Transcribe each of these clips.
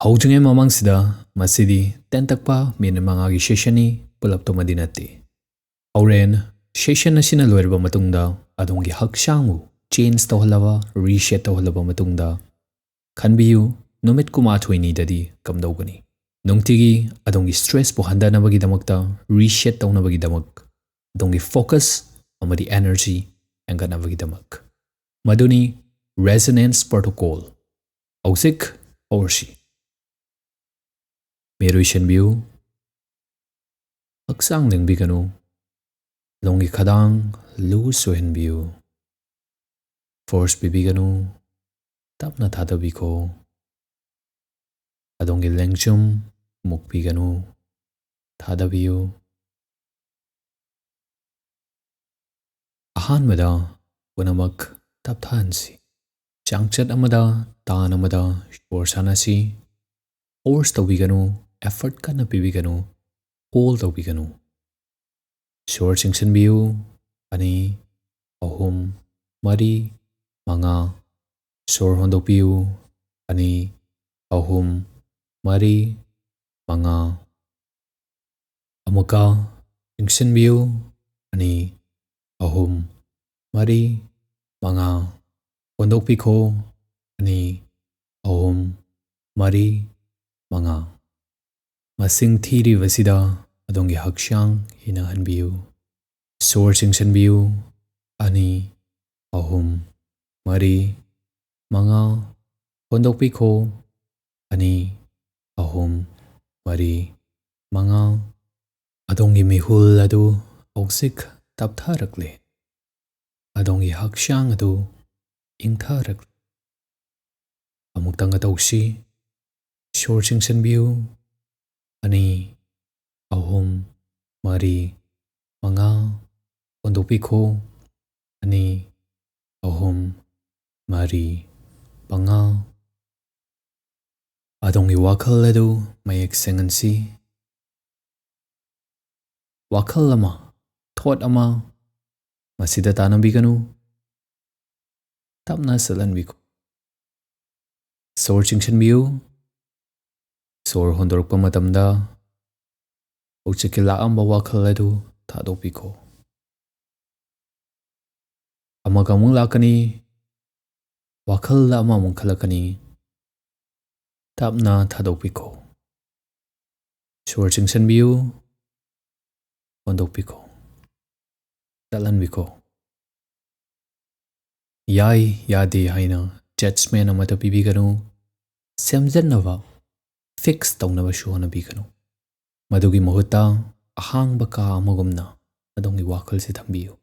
Hꯧjungay mamangsida masidi tentakpa minamangagi session pulap tomadi nati. Auren session asina loirba matungda adongi hakshangu change tawhalaba reset tawhalaba matungda khanbiyu numit kumathoi dadi kamdogani. Nungtigi adongi stress po handanabagi damakta reset tawnabagi damak adongi focus amadi energy enganabagi damak. Maduni resonance protocol. Ausik Orsi. Meruishan biu Aksang lingbiganu Longi kadang loose sohen biu Force bibiganu Tapna thada biko Adongi lengchum mukbiganu Thada biu Ahan mada Wanamak tapthansi Changchat amada Taan amada Shorsanasi Force tawbiganu effort kana pibiganu hold tawbiganu short singsan biu ani ahum mari manga shor hondok biu ani ahum mari manga amuka singsan biu ani ahum mari manga hondok biko ani ahum mari manga masing thiri vasida adongi hakshang hinahan biu sor singsan biu ani ahum mari manga hondok biko ani ahum mari manga adongi mihul adu oksik taptharakle adongi hakshang adu ingtharakle amuktanga tawsi short singsan biu ani ahum mari manga hondok biko ani ahum mari manga adongi wakhal adu mayak sengansi wakhal ama thought ama masida tanambiganu tapna salan biko sor singsan biu sor hondorokpa matamda hojiki laamba wakhal adu thadokpiko amaga amung lakani wakhal la ama amung khalakani tapna thadokpiko sor singsan biu hondokpiko talanbiko yai yade haina judgment amata pibiganu semjannava fix tawnaba shuhana biganu madugi mahuta ahangba ka amagumna adongi wakhal se thambiyu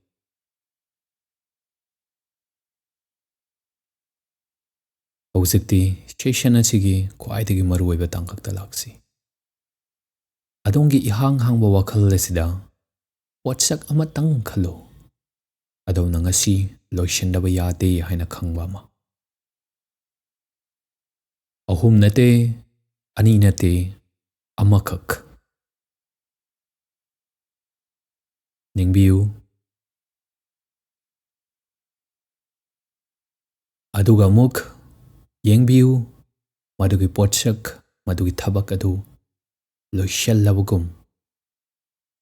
hausikti session asigi khwaidagi maruoiba tangkakta laksi adongi ihang hangba wakhal lesida watsak amatang khalo adona ngasi loishandaba yade haina khangba ma ahum nate ani nate amakak ningbiu aduga muk yengbiu madugi potsak madugi thabak adu loishallabagum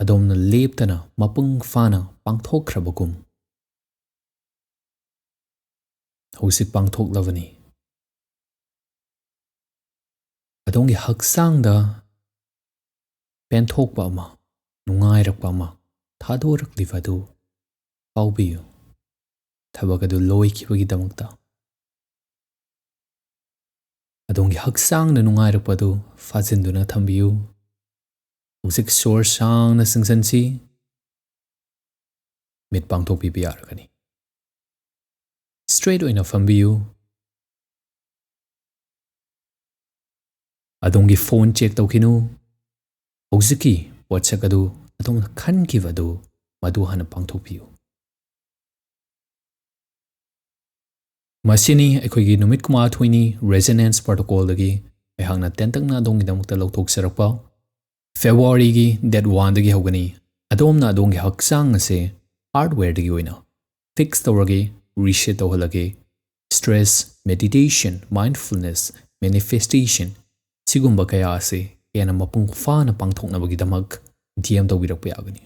adomna leptana mapung fana pangthokrabagum hosik pangthoklavani adongi haksangda penthokpa ama nungairakpa ama thadorklivadu paubiyu thabak adu loikhibagidamukta adongi haksangna nungairakpadu fajinduna thambiyu hosik sor sangna singsansi mit pangthokpibi yaragani straight oina fambiyu adongi phone check tawkinu hojiki whatsapp adu adong khankivadu madu hana pangthokpiyu masini ekhoigi numit kuma thoini resonance protocol dagi ehangna tentakna adongi damukta lokthok sarakpa February gi date 1 dagi hogani adomna adongi haksang ase hardware dagi oina fix tawragi reset tawhalage stress meditation mindfulness manifestation Sigumba kaya ase hena mapung fana pangthoknabagidamag DM tawbirakpa yagani.